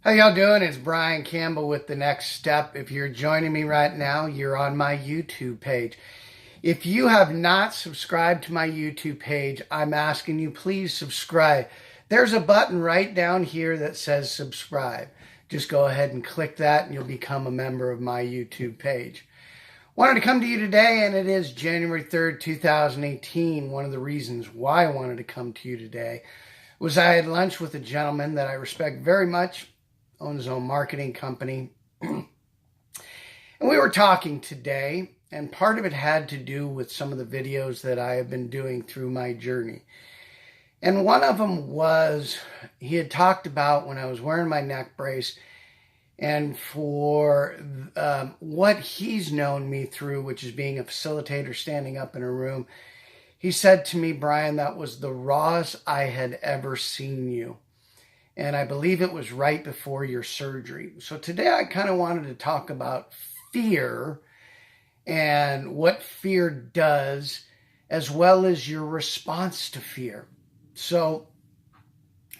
How y'all doing? It's Bryan Campbell with The Next Step. If you're joining me right now, you're on my YouTube page. If you have not subscribed to my YouTube page, I'm asking you please subscribe. There's a button right down here that says subscribe. Just go ahead and click that and you'll become a member of my YouTube page. Wanted to come to you today, and it is January 3rd, 2018. One of the reasons why I wanted to come to you today was I had lunch with a gentleman that I respect very much, owns his own marketing company. And we were talking today, and part of it had to do with some of the videos that I have been doing through my journey. And one of them was, he had talked about when I was wearing my neck brace, and for what he's known me through, which is being a facilitator, standing up in a room, he said to me, "Bryan, that was the rawest I had ever seen you." And I believe it was right before your surgery. So today I kind of wanted to talk about fear and what fear does, as well as your response to fear. So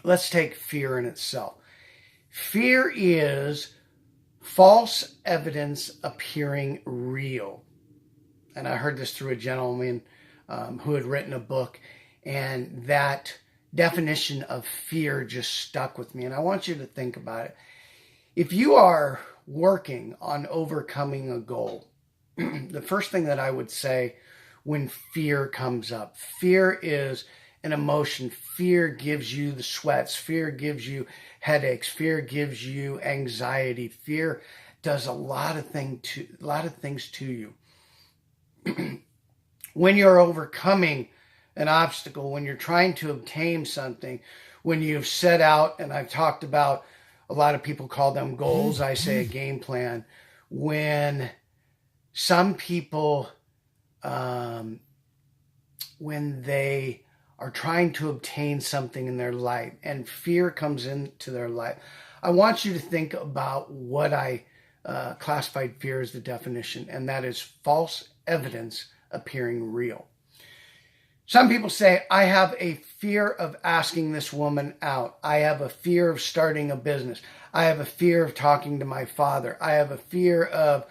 let's take fear in itself. Fear is false evidence appearing real. And I heard this through a gentleman who had written a book, and that definition of fear just stuck with me. And I want you to think about it. If you are working on overcoming a goal, the first thing that I would say when fear comes up, fear is an emotion. Fear gives you the sweats. Fear gives you headaches. Fear gives you anxiety. Fear does a lot of things to you. When you're overcoming an obstacle, when you're trying to obtain something, when you've set out, and I've talked about, a lot of people call them goals, I say a game plan. When some people, when they are trying to obtain something in their life and fear comes into their life, I want you to think about what I classified fear as the definition, and that is false evidence appearing real. Some people say, I have a fear of asking this woman out. I have a fear of starting a business. I have a fear of talking to my father. I have a fear of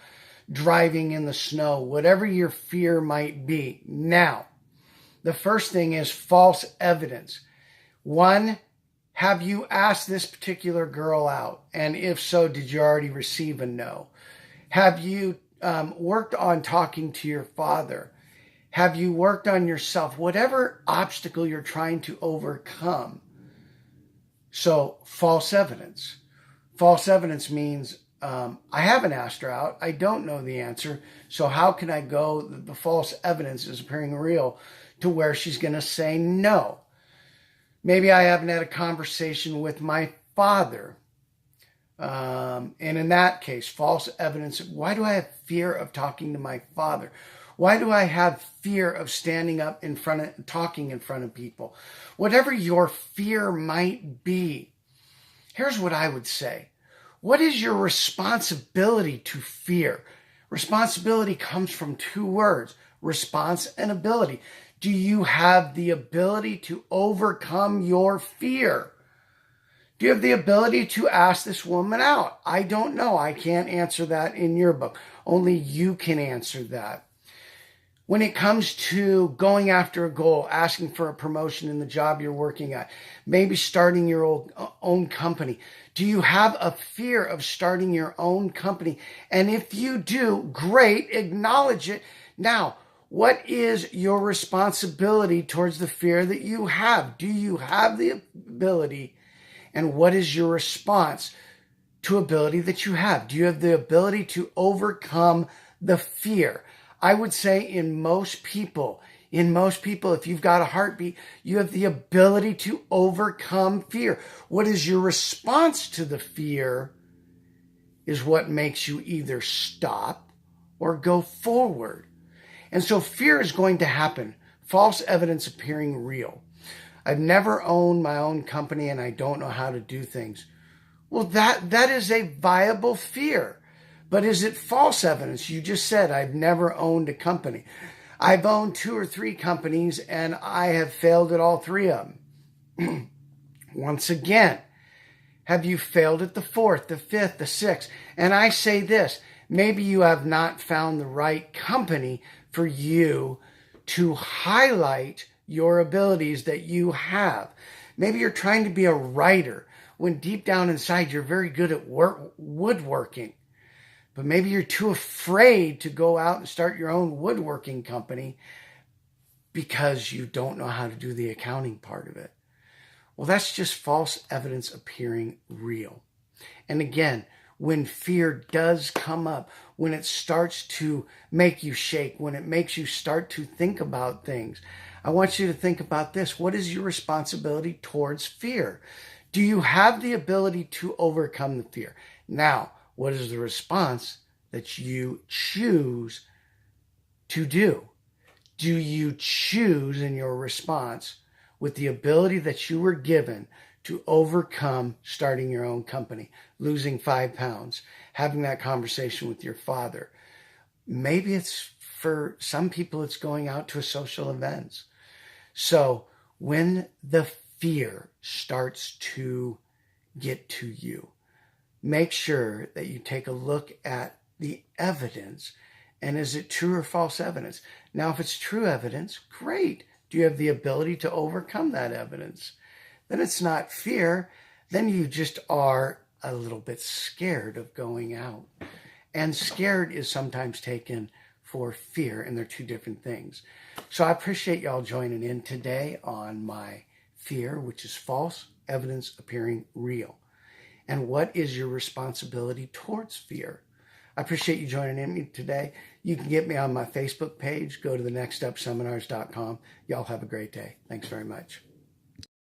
driving in the snow. Whatever your fear might be. Now, the first thing is false evidence. One, have you asked this particular girl out? And if so, did you already receive a no? Have you worked on talking to your father? Have you worked on yourself? Whatever obstacle you're trying to overcome. So, false evidence. False evidence means I haven't asked her out. I don't know the answer. So how can I go, the false evidence is appearing real, to where she's going to say no? Maybe I haven't had a conversation with my father. And in that case, false evidence. Why do I have fear of talking to my father? Why do I have fear of standing up in front of, talking in front of people? Whatever your fear might be, here's what I would say. What is your responsibility to fear? Responsibility comes from two words, response and ability. Do you have the ability to overcome your fear? Do you have the ability to ask this woman out? I don't know. I can't answer that in your book. Only you can answer that. When it comes to going after a goal, asking for a promotion in the job you're working at, maybe starting your own company, do you have a fear of starting your own company? And if you do, great, acknowledge it. Now, what is your responsibility towards the fear that you have? Do you have the ability? And what is your response to ability that you have? Do you have the ability to overcome the fear? I would say in most people, if you've got a heartbeat, you have the ability to overcome fear. What is your response to the fear is what makes you either stop or go forward. And so fear is going to happen. False evidence appearing real. I've never owned my own company and I don't know how to do things. Well, that is a viable fear. But is it false evidence? You just said, I've never owned a company. I've owned 2 or 3 companies and I have failed at all 3 of them. Once again, Have you failed at the fourth, the fifth, the sixth? And I say this, maybe you have not found the right company for you to highlight your abilities that you have. Maybe you're trying to be a writer when deep down inside you're very good at woodworking. But maybe you're too afraid to go out and start your own woodworking company because you don't know how to do the accounting part of it. Well, that's just false evidence appearing real. And again, when fear does come up, when it starts to make you shake, when it makes you start to think about things, I want you to think about this. What is your responsibility towards fear? Do you have the ability to overcome the fear? Now, what is the response that you choose to do? Do you choose in your response with the ability that you were given to overcome starting your own company, losing 5 pounds, having that conversation with your father? Maybe it's for some people, it's going out to a social events. So when the fear starts to get to you, make sure that you take a look at the evidence. And is it true or false evidence? Now, if it's true evidence, great. Do you have the ability to overcome that evidence? Then it's not fear. Then you just are a little bit scared of going out. And scared is sometimes taken for fear, and they're two different things. So I appreciate y'all joining in today on my fear, which is false evidence appearing real. And what is your responsibility towards fear? I appreciate you joining in today. You can get me on my Facebook page. Go to thenextstepseminars.com. Y'all have a great day. Thanks very much.